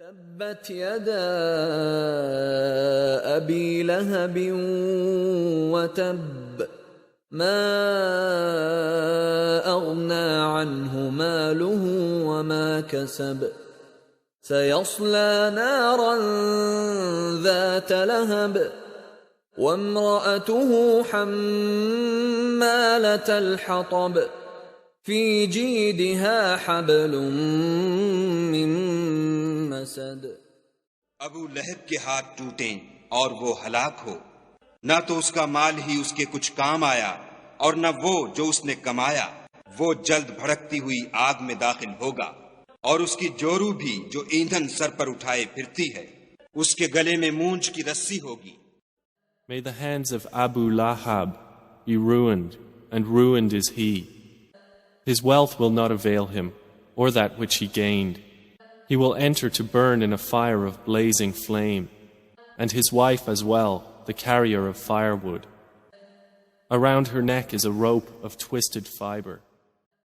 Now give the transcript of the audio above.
تبت يدا أبي لهب وتب ما أغنى عنه ماله وما كسب سيصلى نارا ذات لهب وامرأته حمالة الحطب في جيدها حبل من مسد۔ ابو لہب کے ہاتھ ٹوٹیں اور وہ ہلاک ہو، نہ تو اس کا مال ہی اس کے کچھ کام آیا اور نہ وہ جو اس نے کمایا، وہ جلد بھڑکتی ہوئی آگ میں داخل ہوگا، اور اس کی جورو بھی جو ایندھن سر پر اٹھائے پھرتی ہے، اس کے گلے میں مونج کی رسی ہوگی۔ May the hands of Abu Lahab be ruined, and ruined is he. His wealth will not avail him, or that which he gained. He will enter to burn in a fire of blazing flame, and his wife as well, the carrier of firewood. Around her neck is a rope of twisted fiber.